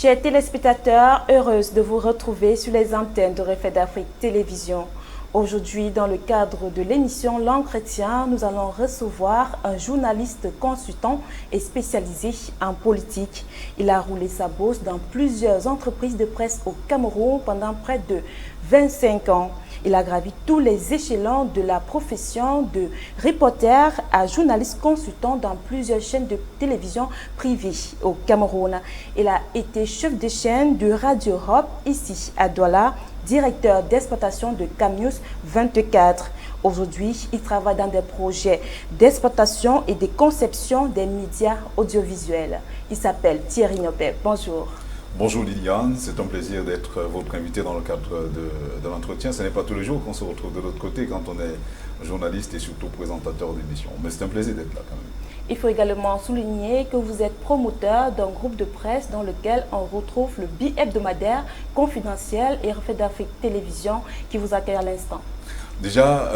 Chers téléspectateurs, heureuse de vous retrouver sur les antennes de Reflet d'Afrique Télévision. Aujourd'hui, dans le cadre de l'émission L'Entretien, nous allons recevoir un journaliste consultant et spécialisé en politique. Il a roulé sa bosse dans plusieurs entreprises de presse au Cameroun pendant près de 25 ans. Il a gravi tous les échelons de la profession de reporter à journaliste consultant dans plusieurs chaînes de télévision privées au Cameroun. Il a été chef de chaîne de Radio Europe ici à Douala, directeur d'exploitation de Camnews 24. Aujourd'hui, il travaille dans des projets d'exploitation et de conception des médias audiovisuels. Il s'appelle Thierry Nopé. Bonjour. Bonjour Liliane, c'est un plaisir d'être votre invité dans le cadre de l'entretien. Ce n'est pas tous les jours qu'on se retrouve de l'autre côté quand on est journaliste et surtout présentateur d'émission. Mais c'est un plaisir d'être là quand même. Il faut également souligner que vous êtes promoteur d'un groupe de presse dans lequel on retrouve le bi-hebdomadaire confidentiel et Reflet d'Afrique Télévision qui vous accueille à l'instant. Déjà,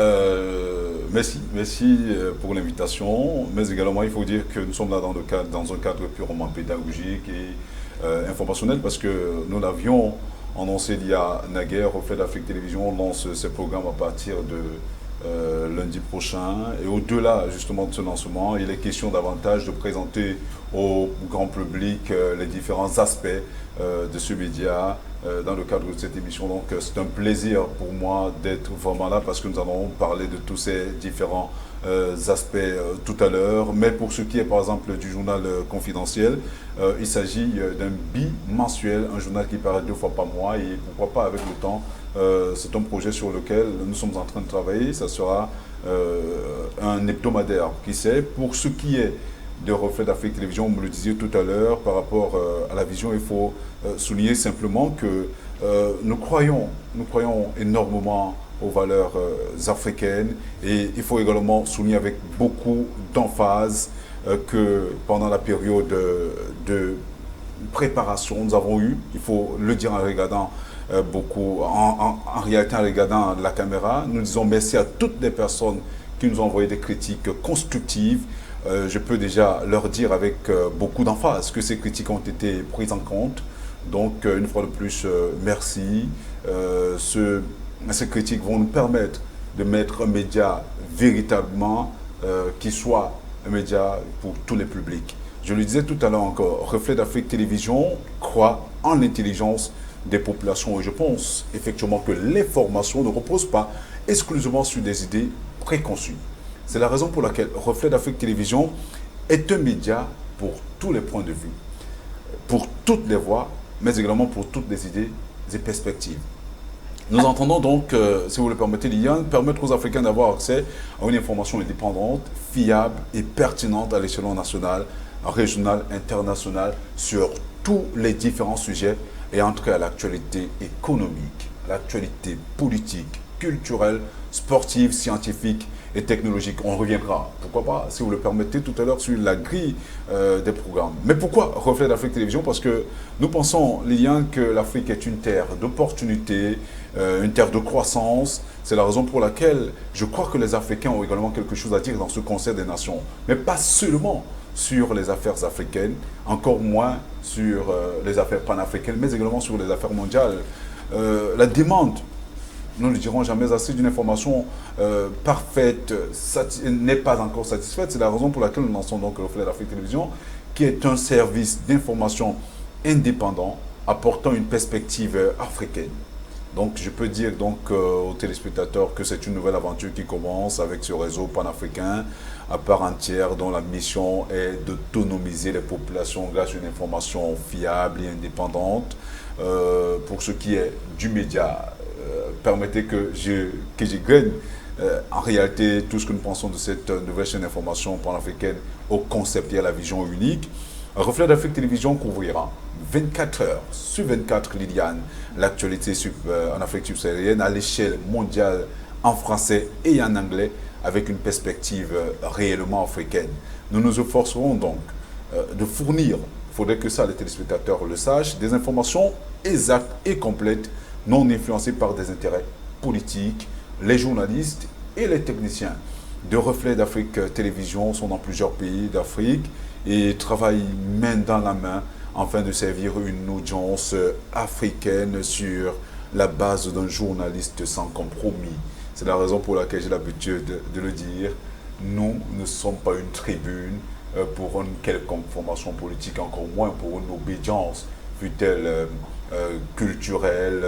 merci pour l'invitation, mais également il faut dire que nous sommes là dans un cadre purement pédagogique et informationnel parce que nous l'avions annoncé il y a naguère. Reflet d'Afrique Télévision lance ses programmes à partir de lundi prochain et au-delà justement de ce lancement, il est question davantage de présenter au grand public les différents aspects de ce média dans le cadre de cette émission. Donc c'est un plaisir pour moi d'être vraiment là parce que nous allons parler de tous ces différents aspects tout à l'heure. Mais pour ce qui est par exemple du journal confidentiel, il s'agit d'un bimensuel, un journal qui paraît 2 fois par mois et pourquoi pas avec le temps. C'est un projet sur lequel nous sommes en train de travailler. Ça sera un hebdomadaire, qui sait. Pour ce qui est de Reflet d'Afrique Télévision, vous me le disiez tout à l'heure, par rapport à la vision, il faut souligner simplement que nous croyons énormément aux valeurs africaines et il faut également souligner avec beaucoup d'emphase que pendant la période de préparation, nous avons eu, il faut le dire en regardant en réalité en regardant la caméra, nous disons merci à toutes les personnes qui nous ont envoyé des critiques constructives. Je peux déjà leur dire avec beaucoup d'emphase que ces critiques ont été prises en compte. Donc une fois de plus, merci. Ces critiques vont nous permettre de mettre un média véritablement qui soit un média pour tous les publics. Je le disais tout à l'heure encore, Reflet d'Afrique Télévision croit en l'intelligence des populations et je pense effectivement que l'information ne repose pas exclusivement sur des idées préconçues. C'est la raison pour laquelle Reflet d'Afrique Télévision est un média pour tous les points de vue, pour toutes les voix, mais également pour toutes les idées et perspectives. Nous entendons donc, si vous le permettez, Liliane, permettre aux Africains d'avoir accès à une information indépendante, fiable et pertinente à l'échelon national, régional, international, sur tous les différents sujets et entrer à l'actualité économique, l'actualité politique, culturelle, sportive, scientifique et technologique. On reviendra, pourquoi pas, si vous le permettez, tout à l'heure sur la grille des programmes. Mais pourquoi Reflet d'Afrique Télévision? Parce que nous pensons, Liliane, que l'Afrique est une terre d'opportunités, une terre de croissance. C'est la raison pour laquelle je crois que les Africains ont également quelque chose à dire dans ce Concert des Nations. Mais pas seulement sur les affaires africaines, encore moins sur les affaires panafricaines, mais également sur les affaires mondiales. La demande, nous ne dirons jamais assez, d'une information parfaite n'est pas encore satisfaite. C'est la raison pour laquelle nous lançons donc Reflet d'Afrique Télévision, qui est un service d'information indépendant apportant une perspective africaine. Donc je peux dire donc aux téléspectateurs que c'est une nouvelle aventure qui commence avec ce réseau panafricain à part entière dont la mission est d'autonomiser les populations grâce à une information fiable et indépendante. Pour ce qui est du média, permettez que j'égrène en réalité tout ce que nous pensons de cette nouvelle chaîne d'information panafricaine au concept et à la vision unique. Reflet d'Afrique Télévision couvrira 24 heures sur 24, Liliane, l'actualité en Afrique subsaharienne à l'échelle mondiale en français et en anglais avec une perspective réellement africaine. Nous nous efforcerons donc de fournir, il faudrait que ça les téléspectateurs le sachent, des informations exactes et complètes, non influencées par des intérêts politiques. Les journalistes et les techniciens de Reflet d'Afrique Télévision sont dans plusieurs pays d'Afrique et travaillent main dans la main afin de servir une audience africaine sur la base d'un journaliste sans compromis. C'est la raison pour laquelle j'ai l'habitude de le dire. Nous ne sommes pas une tribune pour une quelconque formation politique, encore moins pour une obédience, fût-elle culturelle,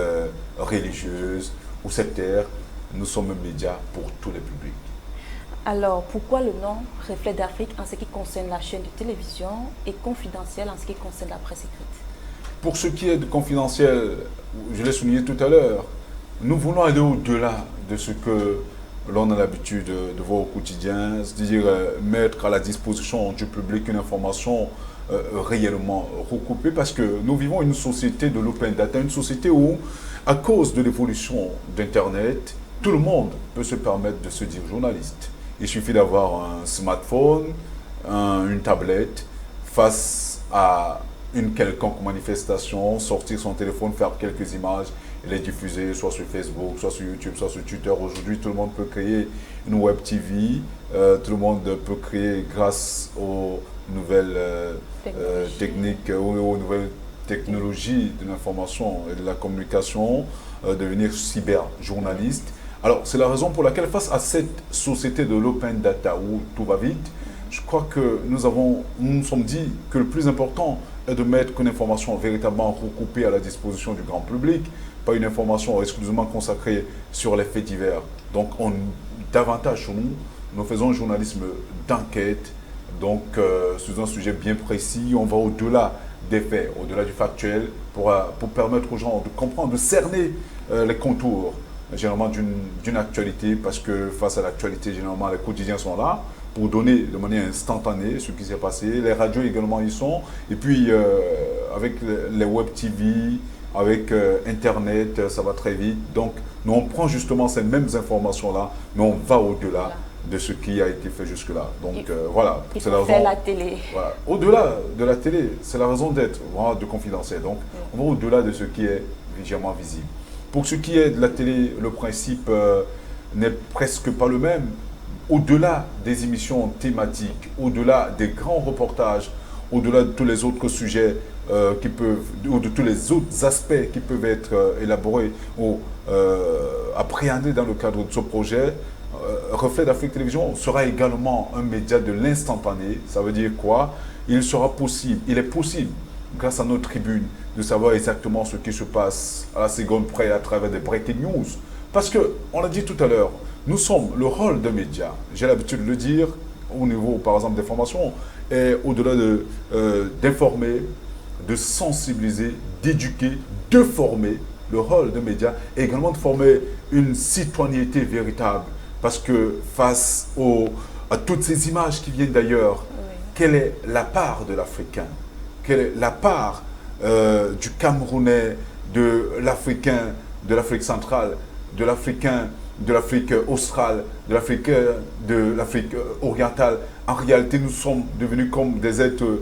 religieuse ou sectaire. Nous sommes un média pour tous les publics. Alors, pourquoi le nom Reflet d'Afrique en ce qui concerne la chaîne de télévision et Confidentiel en ce qui concerne la presse écrite? Pour ce qui est de Confidentiel, je l'ai souligné tout à l'heure, nous voulons aller au-delà de ce que l'on a l'habitude de voir au quotidien, c'est-à-dire mettre à la disposition du public une information réellement recoupée, parce que nous vivons une société de l'open data, une société où, à cause de l'évolution d'Internet, tout le monde peut se permettre de se dire journaliste. Il suffit d'avoir un smartphone, une tablette, face à une quelconque manifestation, sortir son téléphone, faire quelques images et les diffuser soit sur Facebook, soit sur YouTube, soit sur Twitter. Aujourd'hui, tout le monde peut créer une web TV, tout le monde peut créer grâce aux nouvelles techniques, aux nouvelles technologies de l'information et de la communication, devenir cyberjournaliste. Alors, c'est la raison pour laquelle, face à cette société de l'open data où tout va vite, je crois que nous nous sommes dit que le plus important est de mettre une information véritablement recoupée à la disposition du grand public, pas une information exclusivement consacrée sur les faits divers. Donc, davantage sur nous, nous faisons un journalisme d'enquête, donc sur un sujet bien précis, on va au-delà des faits, au-delà du factuel, pour permettre aux gens de comprendre, de cerner les contours généralement d'une actualité, parce que face à l'actualité, généralement, les quotidiens sont là pour donner de manière instantanée ce qui s'est passé. Les radios également y sont. Et puis, avec les web TV, avec Internet, ça va très vite. Donc, nous, on prend justement ces mêmes informations-là, mais on va au-delà de ce qui a été fait jusque-là. Donc, voilà. C'est la raison. La télé. Voilà. Au-delà de la télé, c'est la raison d'être de Confidentiel. Donc, on va au-delà de ce qui est visuellement visible. Pour ce qui est de la télé, le principe n'est presque pas le même. Au-delà des émissions thématiques, au-delà des grands reportages, au-delà de tous les autres sujets ou de tous les autres aspects qui peuvent être élaborés ou appréhendés dans le cadre de ce projet, Reflet d'Afrique Télévision sera également un média de l'instantané. Ça veut dire quoi? Il est possible, grâce à nos tribunes, de savoir exactement ce qui se passe à la seconde près à travers des breaking news. Parce que, on l'a dit tout à l'heure, nous sommes le rôle d'un média. J'ai l'habitude de le dire au niveau, par exemple, des formations, et au-delà d'informer, de sensibiliser, d'éduquer, de former. Le rôle d'un média est également de former une citoyenneté véritable. Parce que face à toutes ces images qui viennent d'ailleurs, quelle est la part de l'Africain? Quelle est la part du Camerounais, de l'Africain, de l'Afrique centrale, de l'Africain, de l'Afrique australe, de l'Afrique orientale? En réalité, nous sommes devenus comme des êtres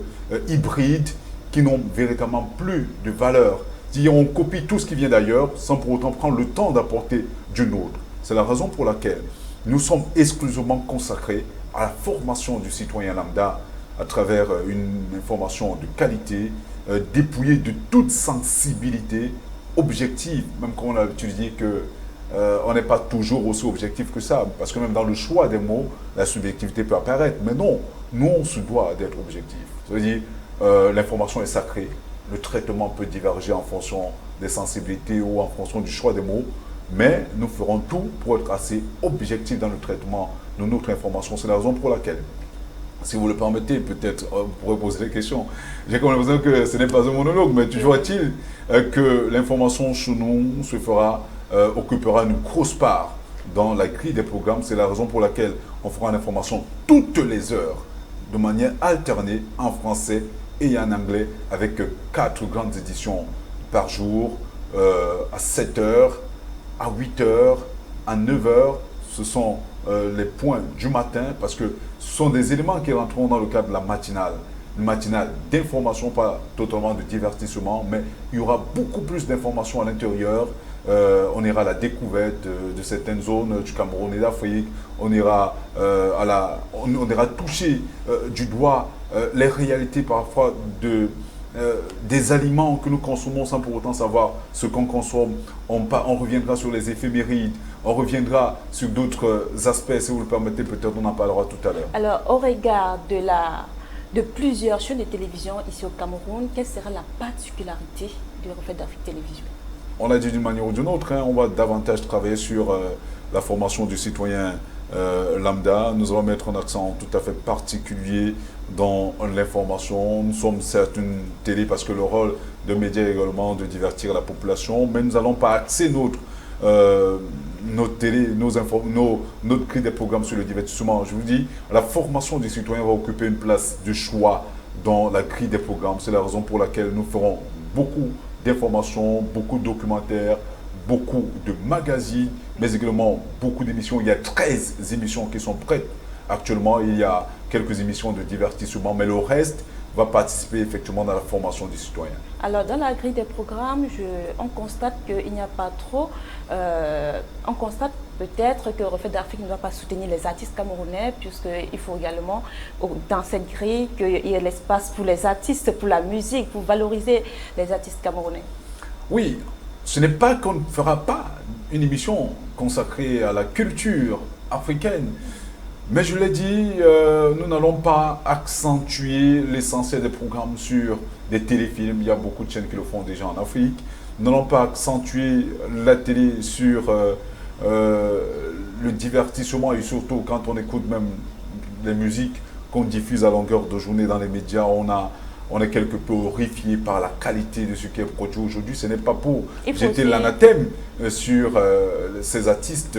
hybrides qui n'ont véritablement plus de valeur. C'est-à-dire, on copie tout ce qui vient d'ailleurs sans pour autant prendre le temps d'apporter du nôtre. C'est la raison pour laquelle nous sommes exclusivement consacrés à la formation du citoyen lambda à travers une information de qualité, dépouillée de toute sensibilité, objective, même quand on a utilisé que on n'est pas toujours aussi objectif que ça, parce que même dans le choix des mots, la subjectivité peut apparaître. Mais non, nous, on se doit d'être objectif. C'est-à-dire, l'information est sacrée, le traitement peut diverger en fonction des sensibilités ou en fonction du choix des mots, mais nous ferons tout pour être assez objectif dans le traitement de notre information. C'est la raison pour laquelle, si vous le permettez, peut-être vous pourrez poser des questions. J'ai comme l'impression que ce n'est pas un monologue, mais toujours est-il que l'information chez nous occupera une grosse part dans la grille des programmes. C'est la raison pour laquelle on fera une information toutes les heures, de manière alternée, en français et en anglais, avec 4 grandes éditions par jour, à 7 heures, à 8 heures, à 9 heures. Ce sont les points du matin, parce que ce sont des éléments qui rentreront dans le cadre de la matinale. Une matinale d'information, pas totalement de divertissement, mais il y aura beaucoup plus d'informations à l'intérieur. On ira à la découverte de certaines zones du Cameroun et d'Afrique. On ira toucher du doigt les réalités parfois des aliments que nous consommons sans pour autant savoir ce qu'on consomme. On reviendra sur les éphémérides, on reviendra sur d'autres aspects, si vous le permettez, peut-être on en parlera tout à l'heure. Alors, au regard de plusieurs chaînes de télévision ici au Cameroun, quelle sera la particularité du Reflet d'Afrique Télévision? On l'a dit d'une manière ou d'une autre, hein, on va davantage travailler sur la formation du citoyen lambda. Nous allons mettre un accent tout à fait particulier dans l'information. Nous sommes certes une télé parce que le rôle de médias est également de divertir la population, mais nous n'allons pas axer notre télé, notre grille des programmes sur le divertissement. Je vous dis, la formation des citoyens va occuper une place de choix dans la grille des programmes. C'est la raison pour laquelle nous ferons beaucoup d'informations, beaucoup de documentaires, beaucoup de magazines, mais également beaucoup d'émissions. Il y a 13 émissions qui sont prêtes actuellement. Il y a quelques émissions de divertissement, mais le reste va participer effectivement dans la formation des citoyens. Alors, dans la grille des programmes, on constate qu'il n'y a pas trop... on constate peut-être que Reflet d'Afrique ne doit pas soutenir les artistes camerounais, puisqu'il faut également, dans cette grille, qu'il y ait l'espace pour les artistes, pour la musique, pour valoriser les artistes camerounais. Oui, ce n'est pas qu'on ne fera pas une émission consacrée à la culture africaine. Mais je l'ai dit, nous n'allons pas accentuer l'essentiel des programmes sur des téléfilms. Il y a beaucoup de chaînes qui le font déjà en Afrique. Nous n'allons pas accentuer la télé sur le divertissement et surtout quand on écoute même les musiques qu'on diffuse à longueur de journée dans les médias, on est quelque peu horrifié par la qualité de ce qui est produit aujourd'hui. Ce n'est pas pour jeter l'anathème sur ces artistes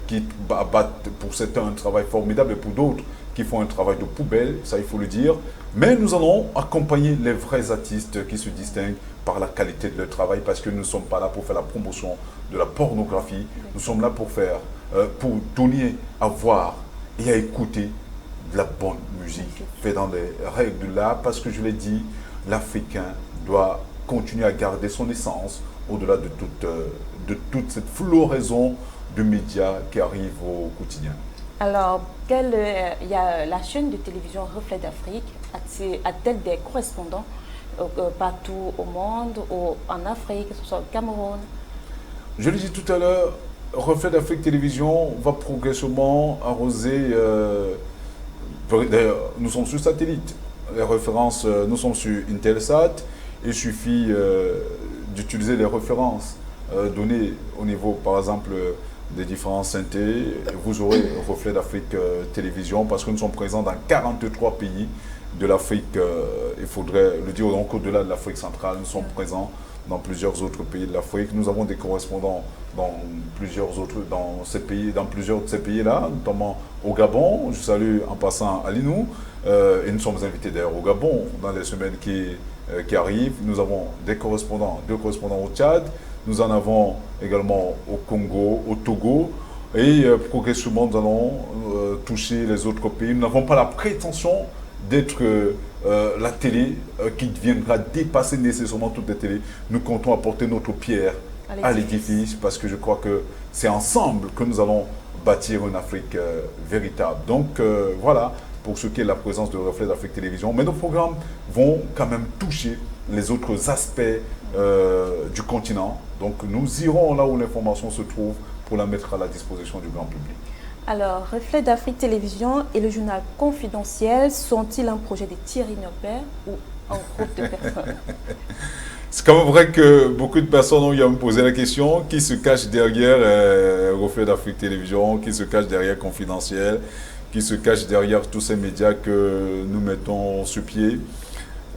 qui battent pour certains un travail formidable et pour d'autres qui font un travail de poubelle, ça il faut le dire. Mais nous allons accompagner les vrais artistes qui se distinguent par la qualité de leur travail parce que nous ne sommes pas là pour faire la promotion de la pornographie. Nous sommes là pour donner à voir et à écouter de la bonne musique faite dans les règles de l'art parce que je l'ai dit, l'Africain doit continuer à garder son essence au-delà de toute cette floraison de médias qui arrivent au quotidien. Alors, il y a la chaîne de télévision Reflet d'Afrique, a-t-elle des correspondants partout au monde, en Afrique, que ce soit au Cameroun? Je l'ai dit tout à l'heure, Reflet d'Afrique Télévision va progressivement arroser. D'ailleurs, nous sommes sur satellite. Les références, nous sommes sur Intelsat. Il suffit d'utiliser les références données au niveau, par exemple, des différents synthés. Vous aurez Reflet d'Afrique Télévision parce que nous sommes présents dans 43 pays de l'Afrique. Il faudrait le dire, donc au-delà de l'Afrique centrale, nous sommes présents dans plusieurs autres pays de l'Afrique. Nous avons des correspondants dans plusieurs de ces pays-là, notamment au Gabon. Je salue en passant Alinou. Et nous sommes invités d'ailleurs au Gabon dans les semaines qui arrivent. Nous avons deux correspondants au Tchad. Nous en avons également au Congo, au Togo. Et progressivement, nous allons toucher les autres pays. Nous n'avons pas la prétention d'être la télé qui viendra dépasser nécessairement toutes les télés. Nous comptons apporter notre pierre à l'édifice parce que je crois que c'est ensemble que nous allons bâtir une Afrique véritable. Donc voilà pour ce qui est de la présence de Reflet d'Afrique Télévision. Mais nos programmes vont quand même toucher les autres aspects du continent. Donc nous irons là où l'information se trouve pour la mettre à la disposition du grand public. Alors, Reflet d'Afrique Télévision et le journal Confidentiel sont-ils un projet de Thierry Nopert ou un groupe de personnes? C'est quand même vrai que beaucoup de personnes ont eu à me poser la question qui se cache derrière Reflet d'Afrique Télévision, qui se cache derrière Confidentiel, qui se cache derrière tous ces médias que nous mettons sur pied.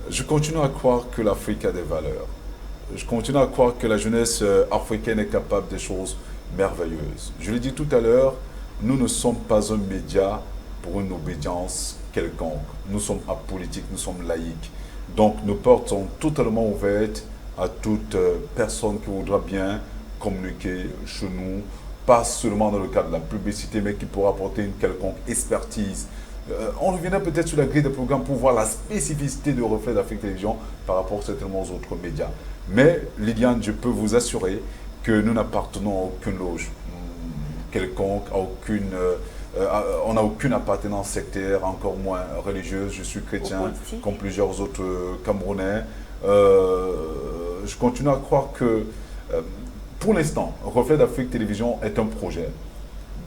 Je continue à croire que l'Afrique a des valeurs. Je continue à croire que la jeunesse africaine est capable de choses merveilleuses. Je l'ai dit tout à l'heure, nous ne sommes pas un média pour une obédience quelconque. Nous sommes apolitiques, nous sommes laïcs. Donc nos portes sont totalement ouvertes à toute personne qui voudra bien communiquer chez nous, pas seulement dans le cadre de la publicité, mais qui pourra apporter une quelconque expertise. On reviendra peut-être sur la grille des programmes pour voir la spécificité de Reflet d'Afrique Télévision par rapport certainement aux autres médias. Mais Liliane, je peux vous assurer que nous n'appartenons à aucune loge quelconque, à aucune on n'a aucune appartenance sectaire, encore moins religieuse. Je suis chrétien comme plusieurs autres Camerounais. Je continue à croire que, pour l'instant, Reflet d'Afrique Télévision est un projet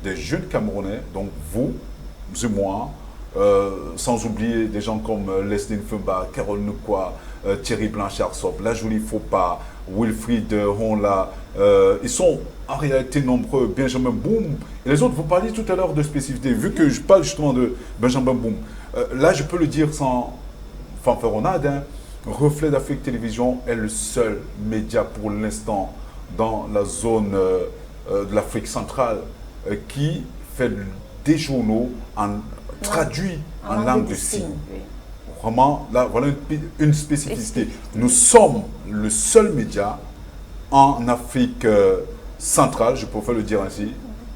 des jeunes Camerounais, donc vous et moi, sans oublier des gens comme Leslie Nfumba, Carole Nukwa, Thierry Blanchard-Sop, La Jolie Faupa, Wilfried Honla, ils sont en réalité nombreux, Benjamin Boum, et les autres, vous parliez tout à l'heure de spécificité, vu que je parle justement de Benjamin Boum, là je peux le dire sans fanfaronnade, hein, Reflet d'Afrique Télévision est le seul média pour l'instant dans la zone de l'Afrique centrale qui fait des journaux traduits en langue de signes. Oui. Vraiment, là, voilà une spécificité. Nous sommes le seul média en Afrique centrale, je préfère le dire ainsi,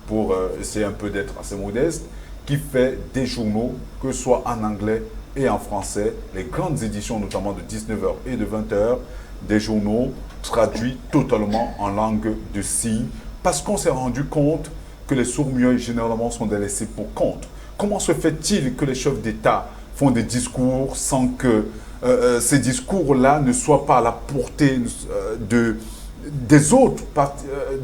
pour essayer un peu d'être assez modeste, qui fait des journaux, que ce soit en anglais et en français, les grandes éditions notamment de 19h et de 20h, des journaux traduits totalement en langue de signes, parce qu'on s'est rendu compte que les sourds-muets généralement sont délaissés pour compte. Comment se fait-il que les chefs d'État font des discours sans que ces discours-là ne soient pas à la portée des autres,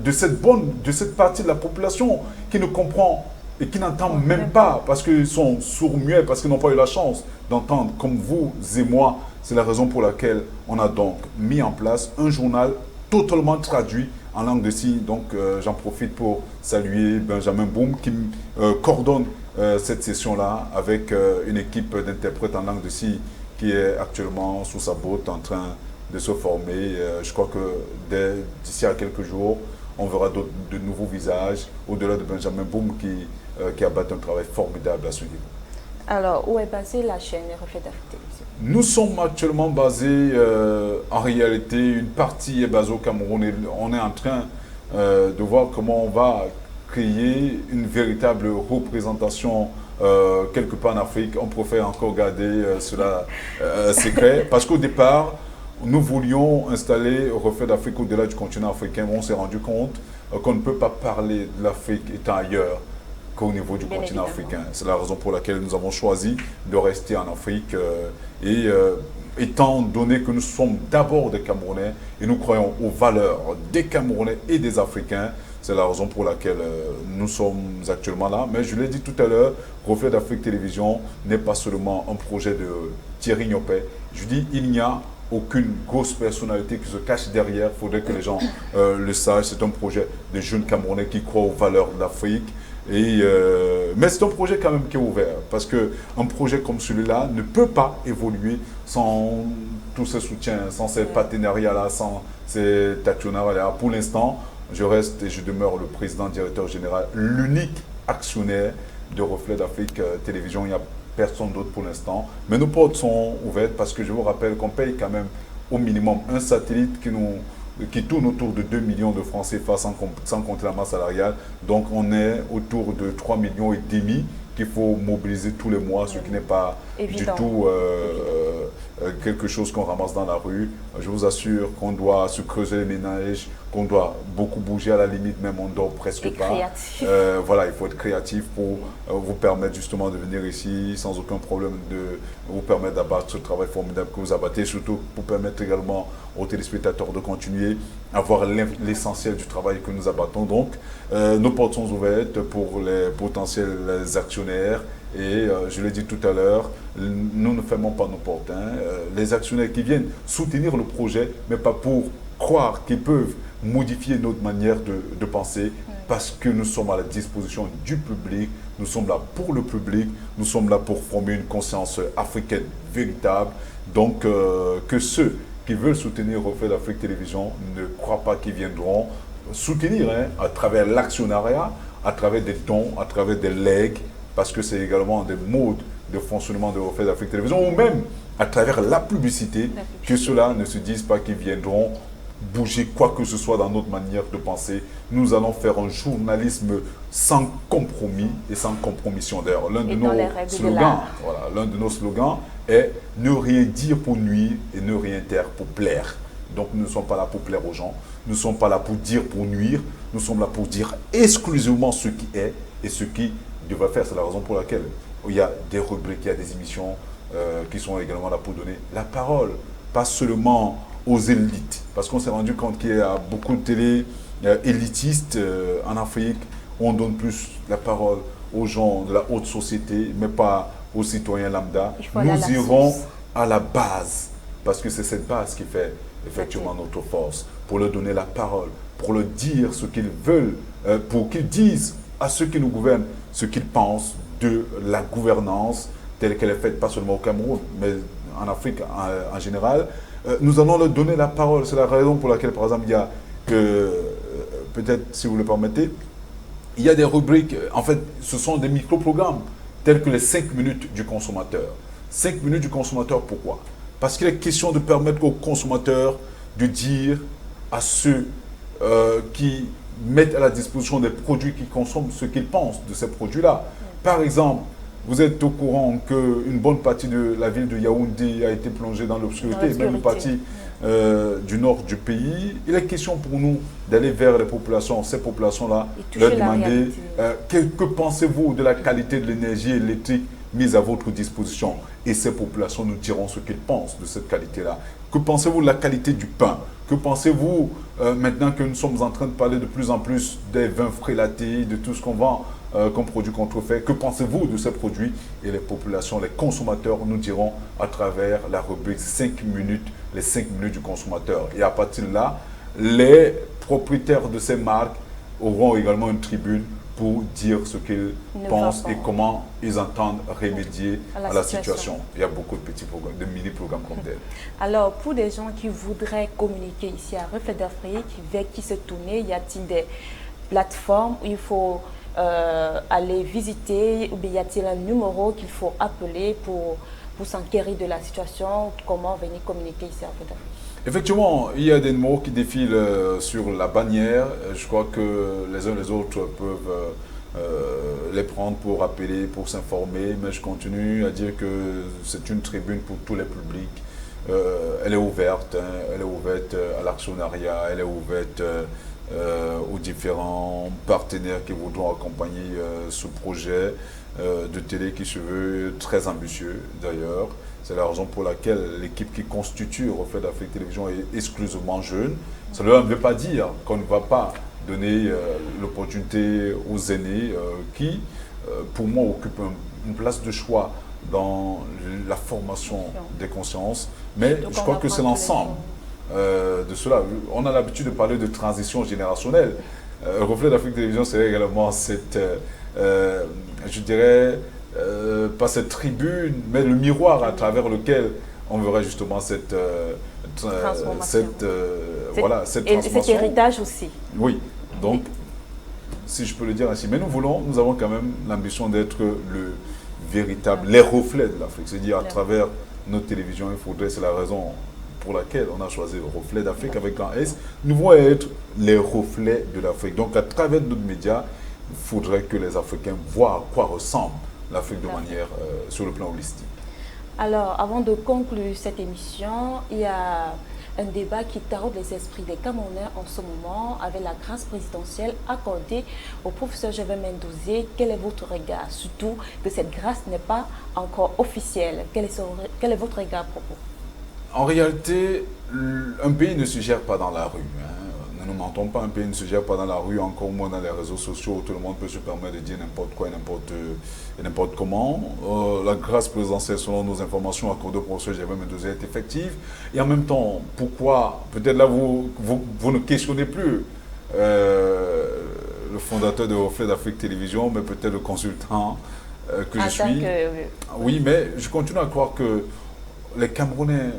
de cette partie de la population qui ne comprend et qui n'entend même pas parce qu'ils sont sourds-muets, parce qu'ils n'ont pas eu la chance d'entendre comme vous et moi. C'est la raison pour laquelle on a donc mis en place un journal totalement traduit en langue de signes. Donc j'en profite pour saluer Benjamin Boum qui coordonne cette session-là avec une équipe d'interprètes en langue de signes qui est actuellement sous sa botte en train de se former. Je crois que d'ici à quelques jours, on verra de nouveaux visages au-delà de Benjamin Boum qui a battu un travail formidable à ce niveau. Alors, où est basée la chaîne Reflet d'Afrique Télévision? Nous sommes actuellement basés, en réalité, une partie est basée au Cameroun et on est en train de voir comment on va créer une véritable représentation quelque part en Afrique. On préfère encore garder cela secret parce qu'au départ, nous voulions installer Reflet d'Afrique au-delà du continent africain. On s'est rendu compte qu'on ne peut pas parler de l'Afrique étant ailleurs qu'au niveau du continent africain. C'est la raison pour laquelle nous avons choisi de rester en Afrique étant donné que nous sommes d'abord des Camerounais et nous croyons aux valeurs des Camerounais et des Africains. C'est la raison pour laquelle nous sommes actuellement là. Mais je l'ai dit tout à l'heure, Reflet d'Afrique Télévision n'est pas seulement un projet de Thierry Niopet. Je dis il n'y a aucune grosse personnalité qui se cache derrière. Il faudrait que les gens le sachent. C'est un projet de jeunes Camerounais qui croient aux valeurs de l'Afrique. Mais c'est un projet quand même qui est ouvert, parce qu'un projet comme celui-là ne peut pas évoluer sans tous ces soutiens, sans ces partenariats-là, sans cet actionnariat-là. Pour l'instant, je reste et je demeure le président directeur général, l'unique actionnaire de Reflet d'Afrique Télévision. Il n'y a personne d'autre pour l'instant. Mais nos portes sont ouvertes parce que je vous rappelle qu'on paye quand même au minimum un satellite qui tourne autour de 2 millions de francs CFA sans compter la masse salariale. Donc on est autour de 3 millions et demi qu'il faut mobiliser tous les mois, ce qui n'est pas du tout quelque chose qu'on ramasse dans la rue. Je vous assure qu'on doit se creuser les ménages, qu'on doit beaucoup bouger, à la limite même on dort presque pas. Voilà, il faut être créatif pour vous permettre justement de venir ici sans aucun problème, de vous permettre d'abattre ce travail formidable que vous abattez, surtout pour permettre également aux téléspectateurs de continuer à voir l'essentiel du travail que nous abattons. Donc, nos portes sont ouvertes pour les potentiels actionnaires. Et je l'ai dit tout à l'heure, nous ne fermons pas nos portes. Les actionnaires qui viennent soutenir le projet, mais pas pour croire qu'ils peuvent modifier notre manière de penser, parce que nous sommes à la disposition du public, nous sommes là pour le public, nous sommes là pour former une conscience africaine véritable. Donc, que ceux qui veulent soutenir Reflet d'Afrique Télévision ne croient pas qu'ils viendront soutenir à travers l'actionnariat, à travers des dons, à travers des legs, parce que c'est également des modes de fonctionnement de Reflet d'Afrique Télévision, ou même à travers la publicité, que ceux-là ne se disent pas qu'ils viendront bouger quoi que ce soit dans notre manière de penser. Nous allons faire un journalisme sans compromis et sans compromission. D'ailleurs, l'un de nos slogans est « Ne rien dire pour nuire et ne rien taire pour plaire ». Donc nous ne sommes pas là pour plaire aux gens, nous ne sommes pas là pour dire pour nuire, nous sommes là pour dire exclusivement ce qui est et ce qui devrait faire. C'est la raison pour laquelle il y a des rubriques, il y a des émissions qui sont également là pour donner la parole, pas seulement aux élites. Parce qu'on s'est rendu compte qu'il y a beaucoup de télé élitistes en Afrique où on donne plus la parole aux gens de la haute société, mais pas aux citoyens lambda. Nous irons à la base, parce que c'est cette base qui fait effectivement notre force, pour leur donner la parole, pour leur dire ce qu'ils veulent, pour qu'ils disent à ceux qui nous gouvernent ce qu'ils pensent de la gouvernance telle qu'elle est faite, pas seulement au Cameroun, mais en Afrique en général. Nous allons leur donner la parole. C'est la raison pour laquelle, par exemple, il y a que, peut-être si vous le permettez, il y a des rubriques, en fait, ce sont des micro-programmes, tels que les 5 minutes du consommateur. 5 minutes du consommateur, pourquoi? Parce qu'il est question de permettre aux consommateurs de dire à ceux qui mettent à la disposition des produits qu'ils consomment ce qu'ils pensent de ces produits-là. Par exemple, vous êtes au courant qu'une bonne partie de la ville de Yaoundé a été plongée dans l'obscurité, même une partie du nord du pays. Il est question pour nous d'aller vers les populations, ces populations-là, leur demander que pensez-vous de la qualité de l'énergie électrique mise à votre disposition. Et ces populations nous diront ce qu'ils pensent de cette qualité-là. Que pensez-vous de la qualité du pain? Que pensez-vous maintenant que nous sommes en train de parler de plus en plus des vins frélatés, de tout ce qu'on vend comme produit contrefait? Que pensez-vous de ces produits? Et les populations, les consommateurs nous diront à travers la rubrique 5 minutes, les 5 minutes du consommateur. Et à partir de là, les propriétaires de ces marques auront également une tribune pour dire ce qu'ils pensent et comment ils entendent remédier à la situation. Il y a beaucoup de petits programmes, de mini-programmes comme tel. Alors, pour des gens qui voudraient communiquer ici à Reflet d'Afrique, vers qui se tourner, y a-t-il des plateformes où il faut aller visiter, ou bien y a-t-il un numéro qu'il faut appeler pour s'enquérir de la situation, comment venir communiquer ici à Reflet d'Afrique? Effectivement, il y a des numéros qui défilent sur la bannière. Je crois que les uns et les autres peuvent les prendre pour appeler, pour s'informer. Mais je continue à dire que c'est une tribune pour tous les publics. Elle est ouverte, hein, elle est ouverte à l'actionnariat, elle est ouverte aux différents partenaires qui voudront accompagner ce projet de télé qui se veut très ambitieux d'ailleurs. C'est la raison pour laquelle l'équipe qui constitue Reflet d'Afrique Télévision est exclusivement jeune. Cela ne veut pas dire qu'on ne va pas donner l'opportunité aux aînés qui, pour moi, occupent une place de choix dans la formation des consciences. Mais donc je crois que c'est l'ensemble de cela. On a l'habitude de parler de transition générationnelle. Reflet d'Afrique Télévision, c'est également cette, je dirais, pas cette tribune, mais le miroir à travers lequel on verrait justement cette transformation. Cet héritage aussi. Oui, donc, si je peux le dire ainsi. Mais nous avons quand même l'ambition d'être les reflets de l'Afrique. C'est-à-dire à travers notre télévision, c'est la raison pour laquelle on a choisi le Reflet d'Afrique avec grand S. Nous voulons être les reflets de l'Afrique. Donc à travers notre média, il faudrait que les Africains voient à quoi ressemble l'Afrique de manière sur le plan holistique. Alors, avant de conclure cette émission, il y a un débat qui taraude les esprits des Camerounais en ce moment avec la grâce présidentielle accordée au professeur Gervais Mendozé. Quel est votre regard? Surtout que cette grâce n'est pas encore officielle. Quel est votre regard à propos? En réalité, un pays ne se gère pas dans la rue. Hein. Ne nous mentons pas, un pays ne se gère pas dans la rue, encore moins dans les réseaux sociaux où tout le monde peut se permettre de dire n'importe quoi et n'importe comment. La grâce présidentielle, selon nos informations, accordée au professeur Gervais Mendozé est effective. Et en même temps, pourquoi? Peut-être là, vous ne questionnez plus le fondateur de Reflet d'Afrique Télévision, mais peut-être le consultant que je suis. Oui, mais je continue à croire que les Camerounais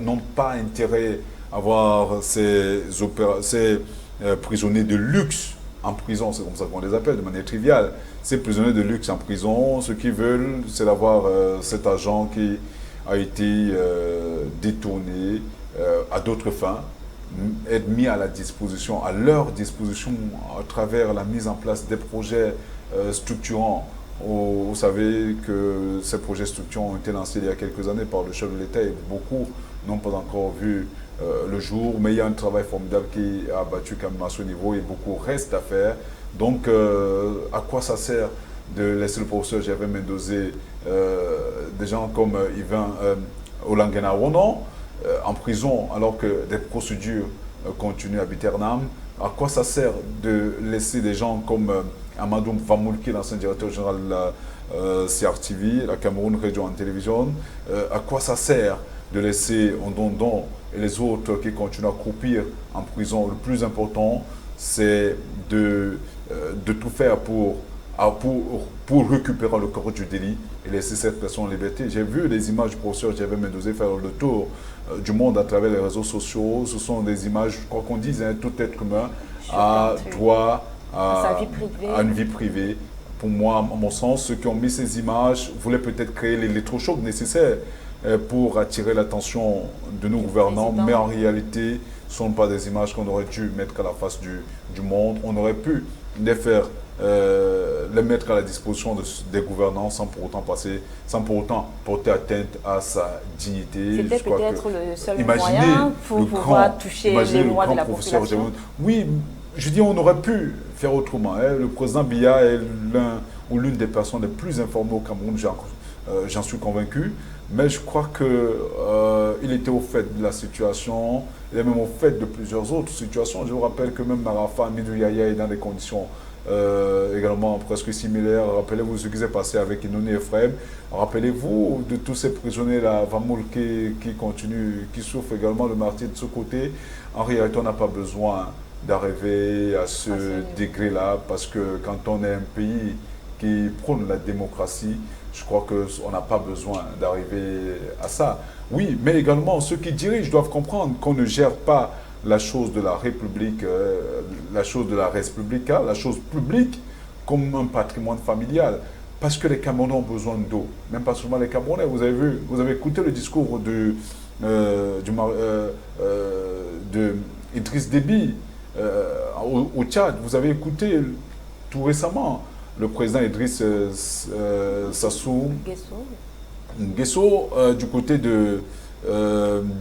n'ont pas intérêt à voir ces prisonniers de luxe en prison, c'est comme ça qu'on les appelle de manière triviale. Ces prisonniers de luxe en prison, ce qu'ils veulent, c'est d'avoir cet argent qui a été détourné à d'autres fins, être mis à leur disposition à travers la mise en place des projets structurants. Vous savez que ces projets structurants ont été lancés il y a quelques années par le chef de l'État et beaucoup n'ont pas encore vu le jour, mais il y a un travail formidable qui a abattu quand même à ce niveau et beaucoup reste à faire Donc, à quoi ça sert de laisser le professeur Gervais Mendozé, des gens comme Yvain Olangena Wonon, en prison alors que des procédures continuent à Biternam? À quoi ça sert de laisser des gens comme Amadou Vamoulki, l'ancien directeur général de la CRTV, la Cameroun Radio and Television? À quoi ça sert de laisser Ondondon et les autres qui continuent à croupir en prison? Le plus important, c'est de tout faire pour récupérer le corps du délit et laisser cette personne en liberté. J'ai vu les images du professeur Gervais Mendozé faire le tour du monde à travers les réseaux sociaux. Ce sont des images, quoi qu'on dise, hein, tout être humain a droit à une vie privée. Pour moi, à mon sens, ceux qui ont mis ces images voulaient peut-être créer l'électrochoc nécessaire pour attirer l'attention de nos gouvernants, mais en réalité, ce ne sont pas des images qu'on aurait dû mettre à la face du monde. On aurait pu les mettre à la disposition des gouvernants sans pour autant porter atteinte à sa dignité. C'était peut-être le seul moyen pour pouvoir toucher les mois de la population. Oui, je dis on aurait pu faire autrement. Hein. Le président Biya est l'une des personnes les plus informées au Cameroun, j'en suis convaincu. Mais je crois qu'il était au fait de la situation, il est même au fait de plusieurs autres situations. Je vous rappelle que même Marafa Amidou Yaya est dans des conditions également presque similaires. Rappelez-vous ce qui s'est passé avec Inoni Ephraim. Rappelez-vous de tous ces prisonniers-là, Vamoul qui souffrent également le martyre de ce côté. En réalité, on n'a pas besoin d'arriver à ce degré-là parce que quand on est un pays qui prône la démocratie, je crois qu'on n'a pas besoin d'arriver à ça. Oui, mais également, ceux qui dirigent doivent comprendre qu'on ne gère pas la chose de la République, la chose de la res publica, la chose publique, comme un patrimoine familial. Parce que les Camerounais ont besoin d'eau. Même pas seulement les Camerounais. Vous avez vu, vous avez écouté le discours de Idriss Déby au Tchad. Vous avez écouté tout récemment le président Idriss Sassou Nguesso du côté de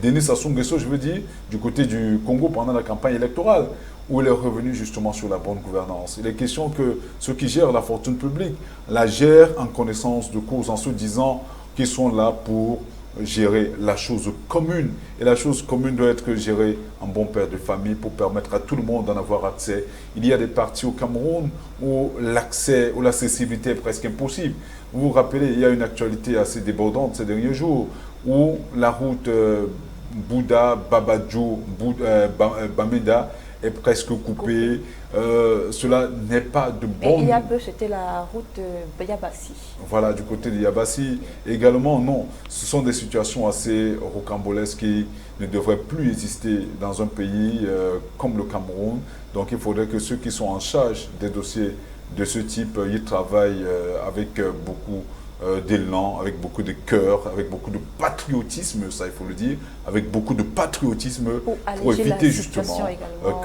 Denis Sassou Nguesso, je veux dire, du côté du Congo pendant la campagne électorale, où il est revenu justement sur la bonne gouvernance. Il est question que ceux qui gèrent la fortune publique la gèrent en connaissance de cause, en se disant qu'ils sont là pour gérer la chose commune. Et la chose commune doit être gérée en bon père de famille pour permettre à tout le monde d'en avoir accès. Il y a des parties au Cameroun où l'accès, où l'accessibilité est presque impossible. Vous vous rappelez, il y a une actualité assez débordante ces derniers jours où la route Bouddha, Babadjou, Bamenda est presque coupée. Cela n'est pas de bon... Il y a peu, c'était la route de Yabassi. Voilà, du côté de Yabassi. Également, non, ce sont des situations assez rocambolesques qui ne devraient plus exister dans un pays comme le Cameroun. Donc il faudrait que ceux qui sont en charge des dossiers de ce type y travaillent avec beaucoup d'élan, avec beaucoup de cœur, avec beaucoup de patriotisme, ça il faut le dire, avec beaucoup de patriotisme pour éviter justement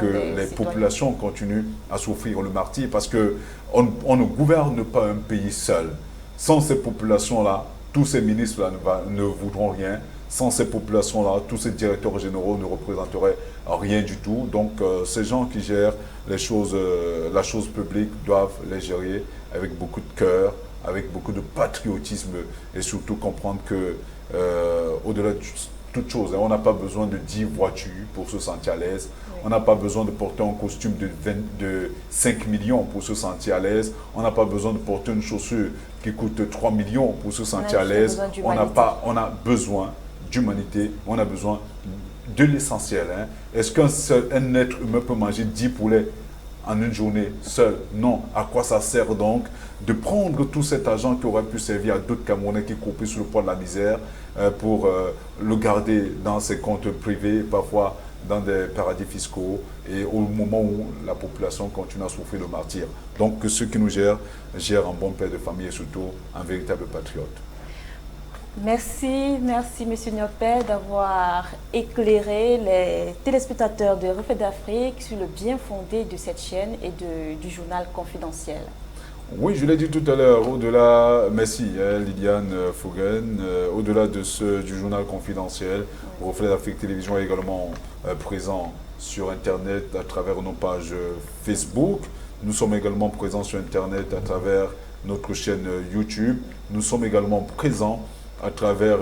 que les populations continuent à souffrir le martyre, parce qu'on ne gouverne pas un pays seul. Sans ces populations-là, tous ces ministres-là ne voudront rien. Sans ces populations-là, tous ces directeurs généraux ne représenteraient rien du tout. Donc ces gens qui gèrent les choses, la chose publique doivent les gérer avec beaucoup de cœur, avec beaucoup de patriotisme et surtout comprendre que au-delà de toute chose, on n'a pas besoin de 10 voitures pour se sentir à l'aise. Oui. On n'a pas besoin de porter un costume de 5 millions pour se sentir à l'aise. On n'a pas besoin de porter une chaussure qui coûte 3 millions pour se sentir à l'aise. On a besoin d'humanité, on a besoin de l'essentiel. Hein. Est-ce qu'un être humain peut manger 10 poulets en une journée seul? Non. À quoi ça sert donc de prendre tout cet argent qui aurait pu servir à d'autres Camerounais qui coupent sous le poids de la misère pour le garder dans ses comptes privés, parfois dans des paradis fiscaux, et au moment où la population continue à souffrir le martyre. Donc que ceux qui nous gèrent un bon père de famille et surtout un véritable patriote. Merci, merci Monsieur Niopé d'avoir éclairé les téléspectateurs de Reflet d'Afrique sur le bien fondé de cette chaîne et du journal confidentiel. Oui, je l'ai dit tout à l'heure, au-delà, merci Liliane Fougen, au-delà du journal confidentiel, oui. Reflet d'Afrique Télévision est également présent sur Internet à travers nos pages Facebook, Nous sommes également présents sur Internet à travers notre chaîne YouTube. Nous sommes également présents à travers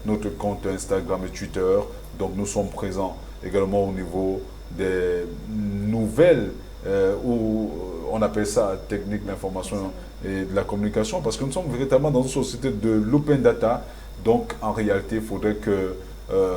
notre compte Instagram et Twitter. Donc nous sommes présents également au niveau des nouvelles, où on appelle ça technique d'information et de la communication, parce que nous sommes véritablement dans une société de l'open data. Donc en réalité, il faudrait que,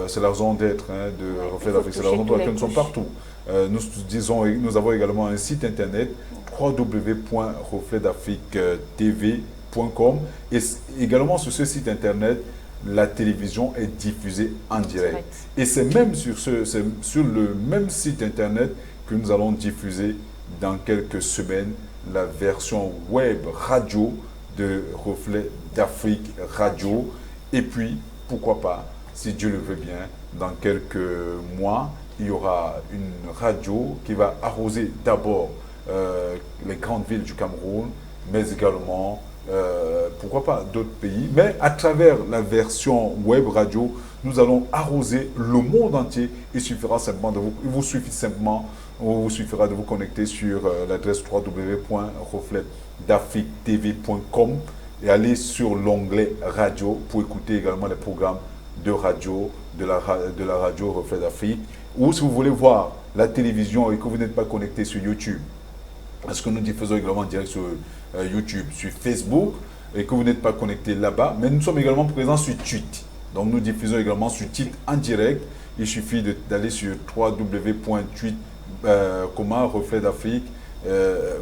c'est la raison d'être de Reflet d'Afrique, c'est la raison pour laquelle nous sommes partout. Nous avons également un site internet www.refletdafriquetv.com, et également sur ce site internet, la télévision est diffusée en direct. Et c'est même sur le même site internet que nous allons diffuser dans quelques semaines la version web radio de Reflet d'Afrique Radio. Et puis, pourquoi pas, si Dieu le veut bien, dans quelques mois, il y aura une radio qui va arroser d'abord les grandes villes du Cameroun, mais également, pourquoi pas, d'autres pays. Mais à travers la version web radio, nous allons arroser le monde entier. Il suffira simplement il vous suffira de vous connecter sur l'adresse www.refletdafriquetv.com et aller sur l'onglet radio pour écouter également les programmes de radio, de la radio Reflet d'Afrique. Ou si vous voulez voir la télévision et que vous n'êtes pas connecté sur YouTube, parce que nous diffusons également en direct sur YouTube, sur Facebook, et que vous n'êtes pas connecté là-bas, mais nous sommes également présents sur Tweet. Donc nous diffusons également sur Tweet en direct. Il suffit d'aller sur www.tweet, Reflet d'Afrique.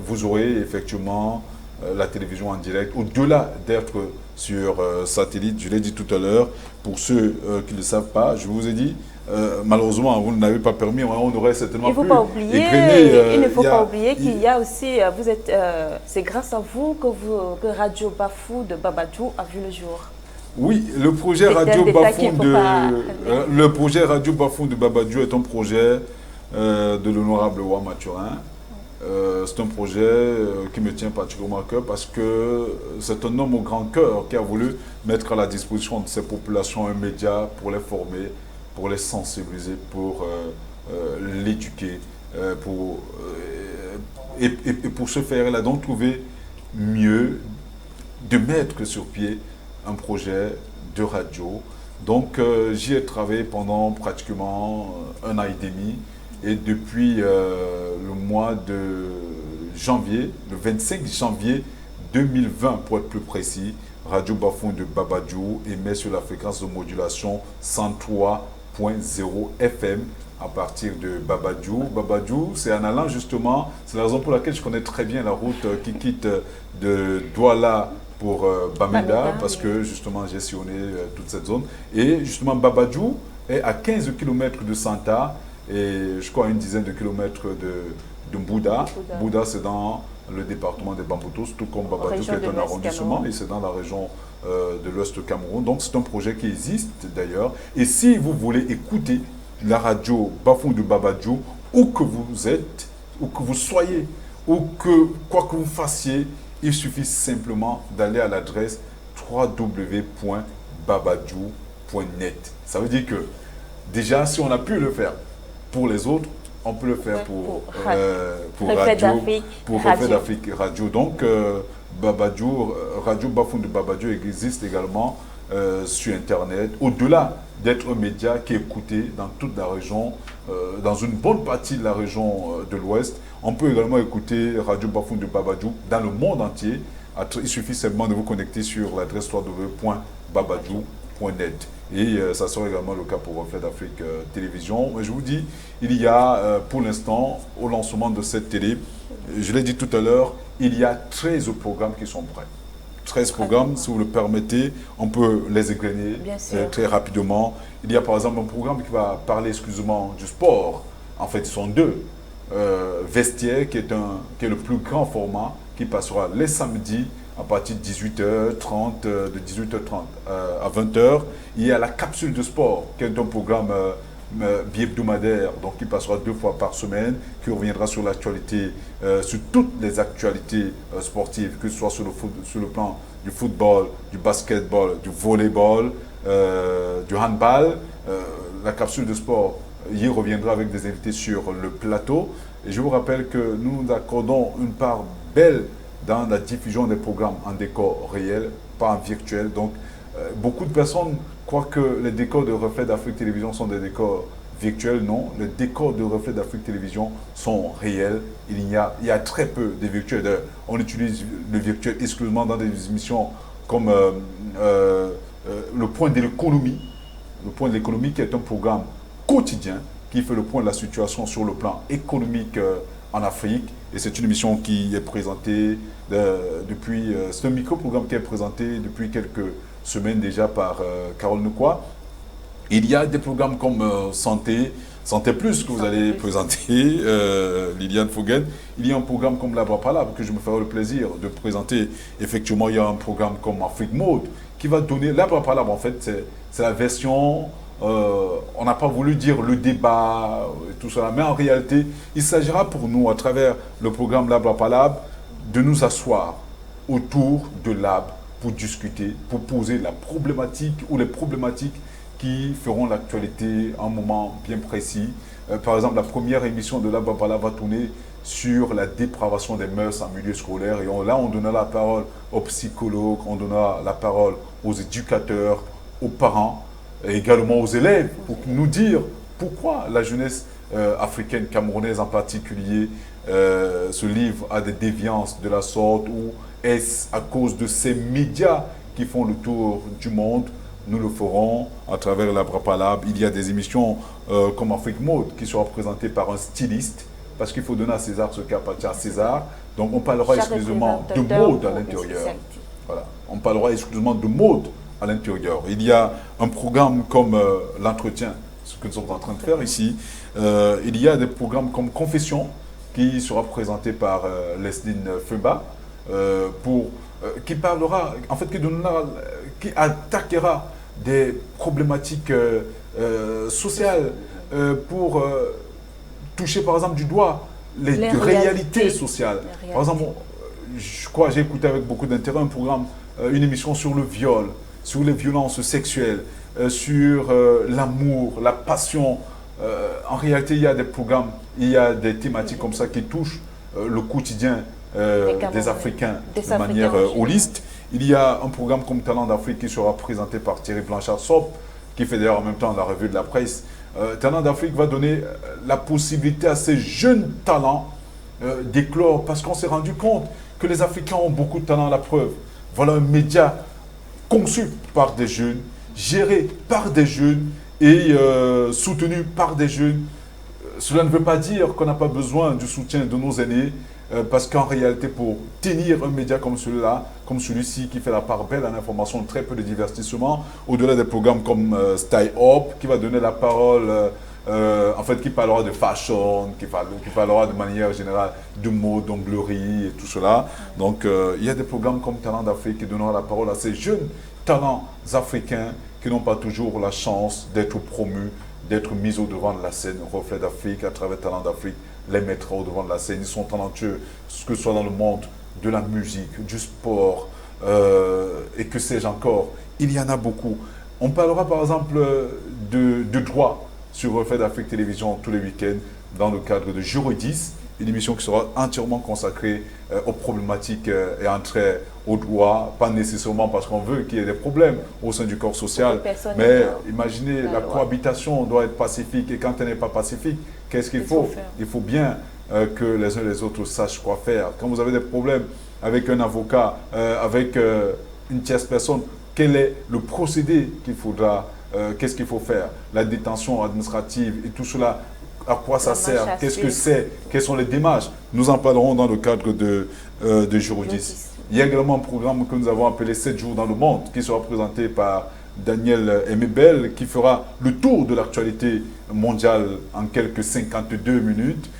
Vous aurez effectivement la télévision en direct. Au-delà d'être sur satellite, je l'ai dit tout à l'heure, pour ceux qui ne le savent pas, je vous ai dit, malheureusement, vous n'avez pas permis, on aurait certainement pu il ne faut pas oublier qu'il y a aussi, c'est grâce à vous que Radio Bafou de Babadjou a vu le jour. Oui, le projet Radio Bafou de Babadjou est un projet de l'honorable Wa Mathurin. C'est un projet qui me tient particulièrement à cœur parce que c'est un homme au grand cœur qui a voulu mettre à la disposition de ces populations un média pour les former, pour les sensibiliser, pour l'éduquer, et pour ce faire, il a donc trouvé mieux de mettre sur pied un projet de radio. Donc j'y ai travaillé pendant pratiquement un an et demi, et depuis le mois de janvier, le 25 janvier 2020 pour être plus précis, Radio Bafou de Babadjou émet sur la fréquence de modulation 103.0 FM à partir de Babadjou. Babadjou, c'est en allant justement, c'est la raison pour laquelle je connais très bien la route qui quitte de Douala pour Bamenda, parce que justement j'ai sillonné toute cette zone. Et justement Babadjou est à 15 km de Santa et je crois à une dizaine de kilomètres de Mbouda. Mbouda, c'est dans le département des Bamboutos, tout comme Babadjou qui est un arrondissement, et c'est dans la région de l'Ouest Cameroun. Donc c'est un projet qui existe d'ailleurs. Et si vous voulez écouter la radio Bafou de Babadjou, où que vous êtes, où que vous soyez, ou que quoi que vous fassiez, il suffit simplement d'aller à l'adresse www.babadjou.net. Ça veut dire que déjà, si on a pu le faire pour les autres, on peut le faire pour Reflet d'Afrique Radio. Donc, Radio Bafou de Babadjou existe également sur Internet. Au-delà d'être un média qui est écouté dans toute la région, dans une bonne partie de la région de l'Ouest, on peut également écouter Radio Bafou de Babadjou dans le monde entier. Il suffit simplement de vous connecter sur l'adresse www.babadjou.net. Et ça sera également le cas pour Reflet d'Afrique Télévision. Mais je vous dis, il y a pour l'instant, au lancement de cette télé, je l'ai dit tout à l'heure, il y a 13 programmes qui sont prêts. 13 programmes, si vous le permettez, on peut les égrener très rapidement. Il y a par exemple un programme qui va parler exclusivement du sport. En fait, ils sont deux. Vestiaire, qui est le plus grand format, qui passera les samedis à partir de 18h30, de 18h30 à 20h. Il y a la capsule de sport, qui est un programme bi-hebdomadaire, donc qui passera 2 fois par semaine, qui reviendra sur l'actualité, sur toutes les actualités sportives, que ce soit sur le plan du football, du basketball, du volleyball, du handball. La capsule de sport y reviendra avec des invités sur le plateau. Et je vous rappelle que nous accordons une part belle dans la diffusion des programmes en décor réel, pas en virtuel. Donc, beaucoup de personnes croient que les décors de Reflet d'Afrique Télévision sont des décors virtuels. Non, les décors de Reflet d'Afrique Télévision sont réels. Il y a très peu de virtuels. On utilise le virtuel exclusivement dans des émissions comme le point de l'économie. Le point de l'économie qui est un programme quotidien qui fait le point de la situation sur le plan économique en Afrique. Et c'est une émission qui est présentée depuis... c'est un micro-programme qui est présenté depuis quelques semaines déjà par Carole Nekwa. Il y a des programmes comme Santé Plus que vous allez présenter, Liliane Foguen. Il y a un programme comme Labra Palabre que je me ferai le plaisir de présenter. Effectivement, il y a un programme comme Afrique Mode qui va donner... Labra Palabre, en fait, c'est la version... on n'a pas voulu dire le débat et tout cela, mais en réalité, il s'agira pour nous, à travers le programme Labra Palabre, de nous asseoir autour de l'AB pour discuter, pour poser la problématique ou les problématiques qui feront l'actualité à un moment bien précis. Par exemple, la première émission de Labra Palabre va tourner sur la dépravation des mœurs en milieu scolaire. Et là, on donnera la parole aux psychologues, on donnera la parole aux éducateurs, aux parents, et également aux élèves, pour nous dire pourquoi la jeunesse africaine, camerounaise en particulier, se livre à des déviances de la sorte, ou est-ce à cause de ces médias qui font le tour du monde. Nous le ferons à travers Labra Palabre. Il y a des émissions comme Afrique Mode qui seront présentées par un styliste, parce qu'il faut donner à César ce qui appartient à César. Donc on parlera exclusivement de mode à l'intérieur. Voilà. On parlera exclusivement de mode à l'intérieur. Il y a un programme comme l'entretien, ce que nous sommes en train de faire ici. Il y a des programmes comme Confession, qui sera présenté par Lesline Feba, qui parlera, en fait, qui attaquera des problématiques sociales pour toucher, par exemple, du doigt les réalités sociales. Par exemple, je crois, j'ai écouté avec beaucoup d'intérêt un programme, une émission sur le viol, sur les violences sexuelles, sur l'amour, la passion. En réalité, il y a des programmes, il y a des thématiques comme ça qui touchent le quotidien des Africains de manière holiste. Il y a un programme comme Talent d'Afrique qui sera présenté par Thierry Blanchard-Sop, qui fait d'ailleurs en même temps la revue de la presse. Talent d'Afrique va donner la possibilité à ces jeunes talents d'éclore, parce qu'on s'est rendu compte que les Africains ont beaucoup de talent, à la preuve. Voilà un média conçu par des jeunes, géré par des jeunes et soutenu par des jeunes. Cela ne veut pas dire qu'on n'a pas besoin du soutien de nos aînés, parce qu'en réalité, pour tenir un média comme celui-là, comme celui-ci, qui fait la part belle en information, très peu de divertissement, au-delà des programmes comme Style Up, qui va donner la parole, en fait, qui parlera de fashion, qui parlera de manière générale de mode, d'onglerie et tout cela. Donc, il y a des programmes comme Talent d'Afrique qui donneront la parole à ces jeunes talents africains qui n'ont pas toujours la chance d'être promus, d'être mis au devant de la scène. Reflet d'Afrique, à travers Talent d'Afrique, les mettra au devant de la scène. Ils sont talentueux, que ce soit dans le monde de la musique, du sport, et que sais-je encore. Il y en a beaucoup. On parlera par exemple de droit sur Reflet d'Afrique Télévision tous les week-ends dans le cadre de Juridis, une émission qui sera entièrement consacrée aux problématiques et en trait au droit, pas nécessairement parce qu'on veut qu'il y ait des problèmes au sein du corps social, mais imaginez, la cohabitation doit être pacifique, et quand elle n'est pas pacifique, qu'est-ce qu'il faut? Il faut bien que les uns et les autres sachent quoi faire. Quand vous avez des problèmes avec un avocat, avec une tierce personne, quel est le procédé qu'il faudra, qu'est-ce qu'il faut faire? La détention administrative et tout cela, à quoi ça sert? Qu'est-ce que c'est? Quelles sont les démarches? Nous en parlerons dans le cadre de Juridis. Il y a également un programme que nous avons appelé 7 jours dans le monde, qui sera présenté par Daniel Emebel, qui fera le tour de l'actualité mondiale en quelques 52 minutes,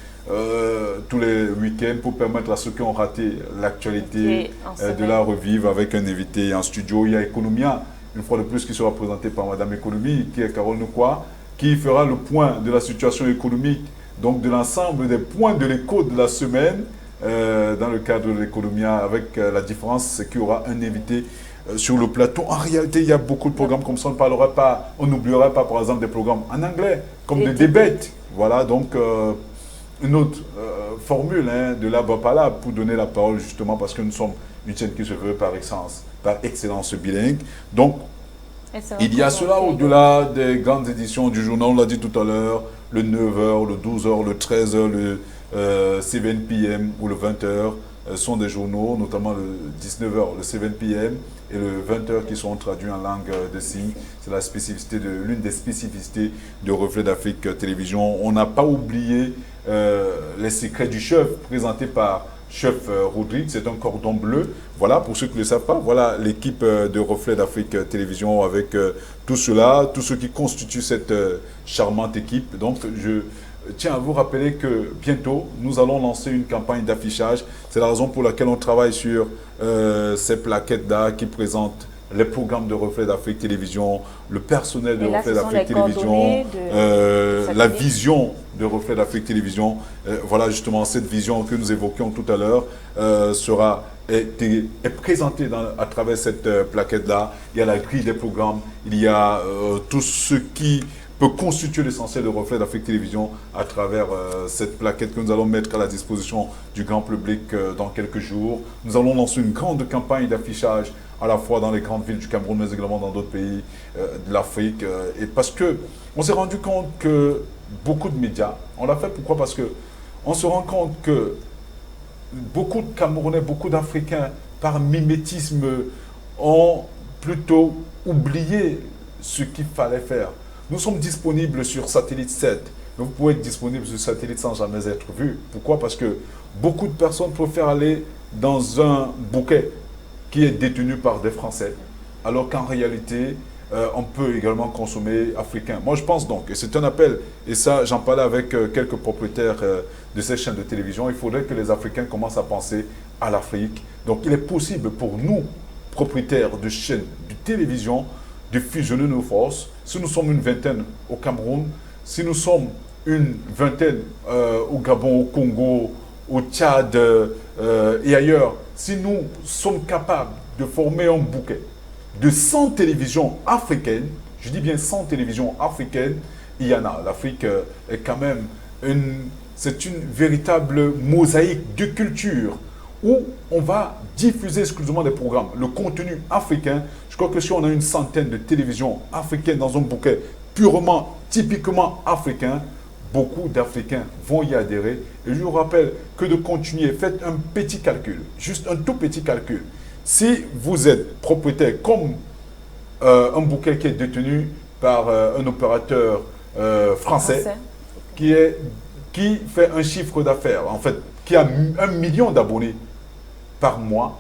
tous les week-ends, pour permettre à ceux qui ont raté l'actualité de la revivre avec un invité en studio. Il y a Economia, une fois de plus, qui sera présenté par Madame Économie, qui est Carole Nekwa, qui fera le point de la situation économique, donc de l'ensemble des points de l'écho de la semaine, dans le cadre de l'économia, avec la différence, c'est qu'il y aura un invité sur le plateau. En réalité, il y a beaucoup de programmes comme ça. On n'oubliera pas, par exemple, des programmes en anglais, comme des débats. Voilà, donc une autre formule hein, de là-bas par là pour donner la parole justement parce que nous sommes une chaîne qui se veut par excellence bilingue. Donc, il y a cela au-delà des grandes éditions du journal, on l'a dit tout à l'heure, le 9h, le 12h, le 13h, le 7 p.m. ou le 20h sont des journaux, notamment le 19h, le 7 p.m. et le 20h qui sont traduits en langue de signes. C'est la spécificité l'une des spécificités de Reflet d'Afrique Télévision. On n'a pas oublié les secrets du chef présenté par Chef Rodrigue, c'est un cordon bleu. Voilà, pour ceux qui ne le savent pas, voilà l'équipe de Reflet d'Afrique Télévision avec tout cela, tous ceux qui constituent cette charmante équipe. Donc, je tiens à vous rappeler que bientôt, nous allons lancer une campagne d'affichage. C'est la raison pour laquelle on travaille sur ces plaquettes-là qui présentent les programmes de Reflet d'Afrique Télévision, le personnel de Reflet d'Afrique Télévision, la vision de Reflet d'Afrique Télévision. Voilà justement cette vision que nous évoquions tout à l'heure est présentée à travers cette plaquette-là. Il y a la grille des programmes, il y a tout ce qui peut constituer l'essentiel de Reflet d'Afrique Télévision à travers cette plaquette que nous allons mettre à la disposition du grand public dans quelques jours. Nous allons lancer une grande campagne d'affichage à la fois dans les grandes villes du Cameroun, mais également dans d'autres pays de l'Afrique. Et parce qu'on s'est rendu compte que beaucoup de médias, on l'a fait pourquoi? Parce qu'on se rend compte que beaucoup de Camerounais, beaucoup d'Africains, par mimétisme, ont plutôt oublié ce qu'il fallait faire. Nous sommes disponibles sur Satellite 7, mais vous pouvez être disponible sur Satellite sans jamais être vu. Pourquoi? Parce que beaucoup de personnes préfèrent aller dans un bouquet qui est détenu par des Français, alors qu'en réalité, on peut également consommer africain. Moi, je pense donc, et c'est un appel, et ça, j'en parlais avec quelques propriétaires de ces chaînes de télévision, il faudrait que les Africains commencent à penser à l'Afrique. Donc, il est possible pour nous, propriétaires de chaînes de télévision, de fusionner nos forces. Si nous sommes une vingtaine au Cameroun, si nous sommes une vingtaine au Gabon, au Congo, au Tchad et ailleurs, si nous sommes capables de former un bouquet de 100 télévisions africaines, je dis bien 100 télévisions africaines, il y en a. L'Afrique est quand même c'est une véritable mosaïque de culture où on va diffuser exclusivement des programmes. Le contenu africain, je crois que si on a une centaine de télévisions africaines dans un bouquet purement, typiquement africain, beaucoup d'Africains vont y adhérer. Et je vous rappelle que de continuer, faites un petit calcul, juste un tout petit calcul. Si vous êtes propriétaire comme un bouquet qui est détenu par un opérateur français qui fait un chiffre d'affaires, en fait, qui a 1 million d'abonnés par mois,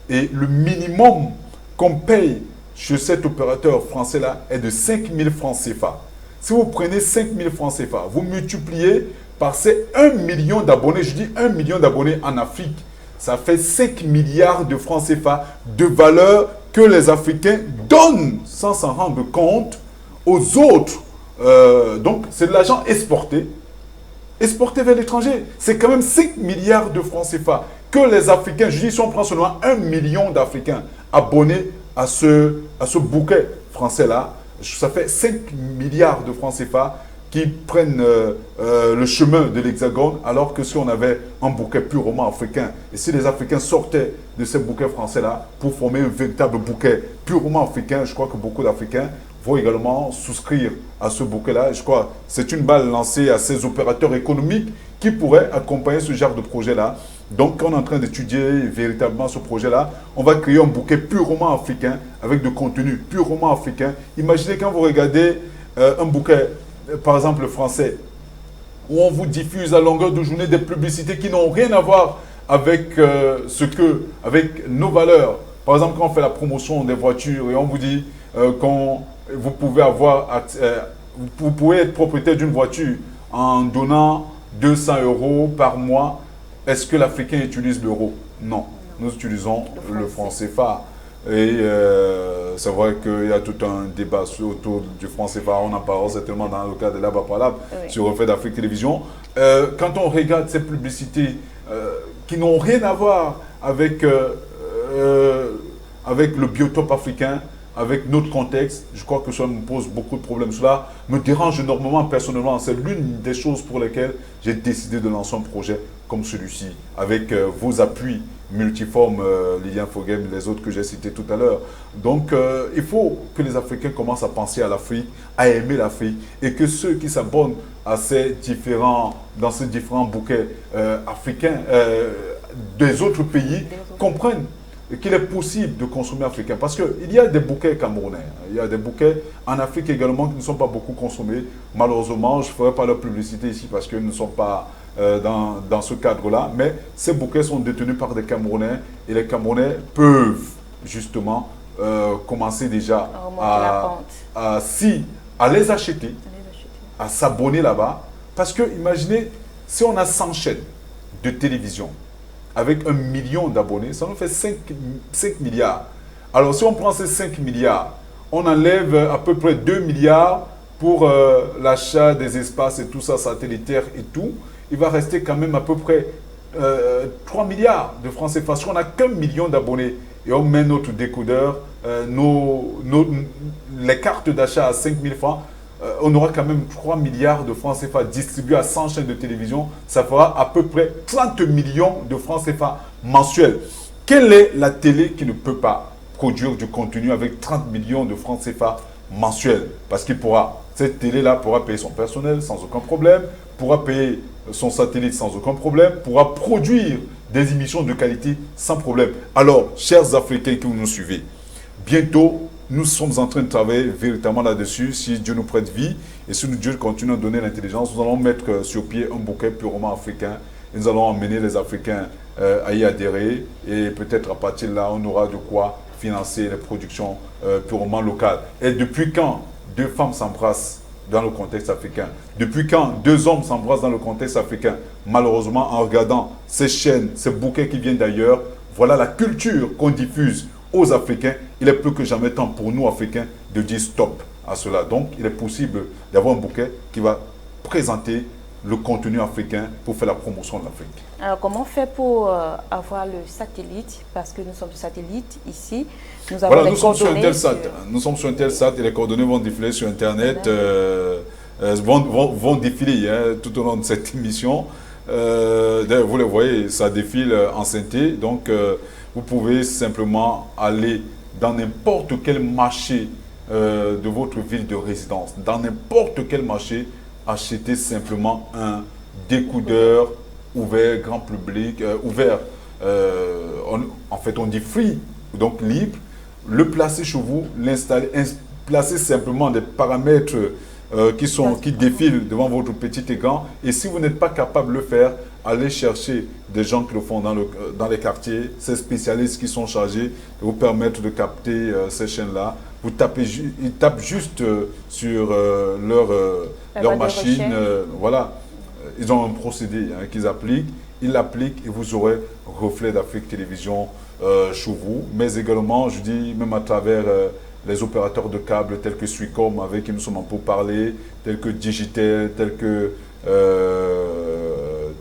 et le minimum qu'on paye chez cet opérateur français-là est de 5 000 francs CFA. Si vous prenez 5 000 francs CFA, vous multipliez par ces 1 million d'abonnés, je dis 1 million d'abonnés en Afrique, ça fait 5 milliards de francs CFA de valeur que les Africains donnent sans s'en rendre compte aux autres. Donc, c'est de l'argent exporté vers l'étranger. C'est quand même 5 milliards de francs CFA que les Africains, je dis si on prend seulement 1 million d'Africains abonnés à ce bouquet français-là, ça fait 5 milliards de francs CFA qui prennent le chemin de l'Hexagone, alors que si on avait un bouquet purement africain, et si les Africains sortaient de ces bouquets français-là pour former un véritable bouquet purement africain, je crois que beaucoup d'Africains vont également souscrire à ce bouquet-là. Je crois que c'est une balle lancée à ces opérateurs économiques qui pourraient accompagner ce genre de projet-là. Donc, on est en train d'étudier véritablement ce projet-là. On va créer un bouquet purement africain, avec de contenu purement africain. Imaginez quand vous regardez un bouquet, par exemple français, où on vous diffuse à longueur de journée des publicités qui n'ont rien à voir avec, avec nos valeurs. Par exemple, quand on fait la promotion des voitures et on vous dit vous pouvez être propriétaire d'une voiture en donnant 200 € par mois. Est-ce que l'Africain utilise l'euro? Non. Nous utilisons le franc CFA. Et c'est vrai qu'il y a tout un débat autour du franc CFA. On en parlera certainement dans le cadre de l'Aba Palab sur Reflet d'Afrique Télévision. Quand on regarde ces publicités qui n'ont rien à voir avec le biotope africain, avec notre contexte, je crois que cela me pose beaucoup de problèmes. Cela me dérange énormément personnellement. C'est l'une des choses pour lesquelles j'ai décidé de lancer un projet comme celui-ci, avec vos appuis multiformes, Liliane Foghem, les autres que j'ai cités tout à l'heure. Donc, il faut que les Africains commencent à penser à l'Afrique, à aimer l'Afrique, et que ceux qui s'abonnent dans ces différents bouquets africains des autres pays comprennent qu'il est possible de consommer africain. Parce qu'il y a des bouquets camerounais, il y a des bouquets en Afrique également qui ne sont pas beaucoup consommés. Malheureusement, je ne ferai pas leur publicité ici parce qu'ils ne sont pas dans ce cadre-là. Mais ces bouquets sont détenus par des Camerounais et les Camerounais peuvent justement commencer déjà à les acheter, à s'abonner là-bas. Parce que imaginez, si on a 100 chaînes de télévision, avec 1 million d'abonnés, ça nous fait 5 milliards. Alors, si on prend ces 5 milliards, on enlève à peu près 2 milliards pour l'achat des espaces et tout ça, satellitaire et tout. Il va rester quand même à peu près 3 milliards de francs CFA. Si on n'a qu'1 million d'abonnés et on met notre décodeur, les cartes d'achat à 5 000 francs, on aura quand même 3 milliards de francs CFA distribués à 100 chaînes de télévision. Ça fera à peu près 30 millions de francs CFA mensuels. Quelle est la télé qui ne peut pas produire du contenu avec 30 millions de francs CFA mensuels? Parce qu'il pourra, cette télé-là pourra payer son personnel sans aucun problème, pourra payer son satellite sans aucun problème, pourra produire des émissions de qualité sans problème. Alors, chers Africains qui nous suivez, bientôt, nous sommes en train de travailler véritablement là-dessus. Si Dieu nous prête vie et si Dieu continue à donner l'intelligence, nous allons mettre sur pied un bouquet purement africain. Et nous allons emmener les Africains à y adhérer. Et peut-être à partir de là, on aura de quoi financer les productions purement locales. Et depuis quand 2 femmes s'embrassent dans le contexte africain? Depuis quand 2 hommes s'embrassent dans le contexte africain? Malheureusement, en regardant ces chaînes, ces bouquets qui viennent d'ailleurs, voilà la culture qu'on diffuse aux Africains. Il est plus que jamais temps pour nous, Africains, de dire stop à cela. Donc, il est possible d'avoir un bouquet qui va présenter le contenu africain pour faire la promotion de l'Afrique. Alors, comment on fait pour avoir le satellite? Parce que nous sommes sur satellite ici. Nous avons voilà, nous sommes sur Intelsat. Nous sommes sur Intelsat et les coordonnées vont défiler sur Internet, vont défiler tout au long de cette émission. Vous les voyez, ça défile en synthé. Donc, vous pouvez simplement aller dans n'importe quel marché de votre ville de résidence, dans n'importe quel marché, acheter simplement un décodeur ouvert, grand public, ouvert, en fait on dit free, donc libre, le placer chez vous, l'installer, placer simplement des paramètres qui défilent devant votre petit écran. Et si vous n'êtes pas capable de le faire, allez chercher des gens qui le font dans les quartiers, ces spécialistes qui sont chargés de vous permettre de capter ces chaînes-là. Ils tapent juste sur leur machine. Voilà, ils ont un procédé qu'ils appliquent. Ils l'appliquent et vous aurez Reflet d'Afrique Télévision chez vous. Mais également, je dis, même à travers les opérateurs de câbles tels que Suicom, avec qui nous sommes en pourparlers, tels que Digitel, tels que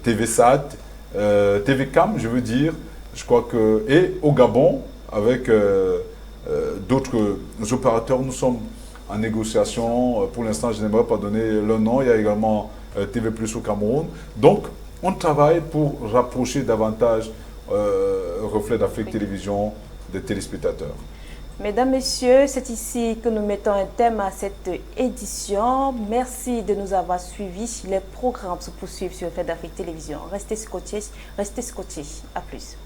TVSat, TVCam, je veux dire. Je crois que, et au Gabon, avec d'autres opérateurs, nous sommes en négociation. Pour l'instant, je n'aimerais pas donner leur nom. Il y a également TV Plus au Cameroun. Donc, on travaille pour rapprocher davantage Reflet d'Afrique Télévision des téléspectateurs. Mesdames, Messieurs, c'est ici que nous mettons un thème à cette édition. Merci de nous avoir suivis. Les programmes se poursuivent sur Reflet d'Afrique Télévision. Restez scotchés. À plus.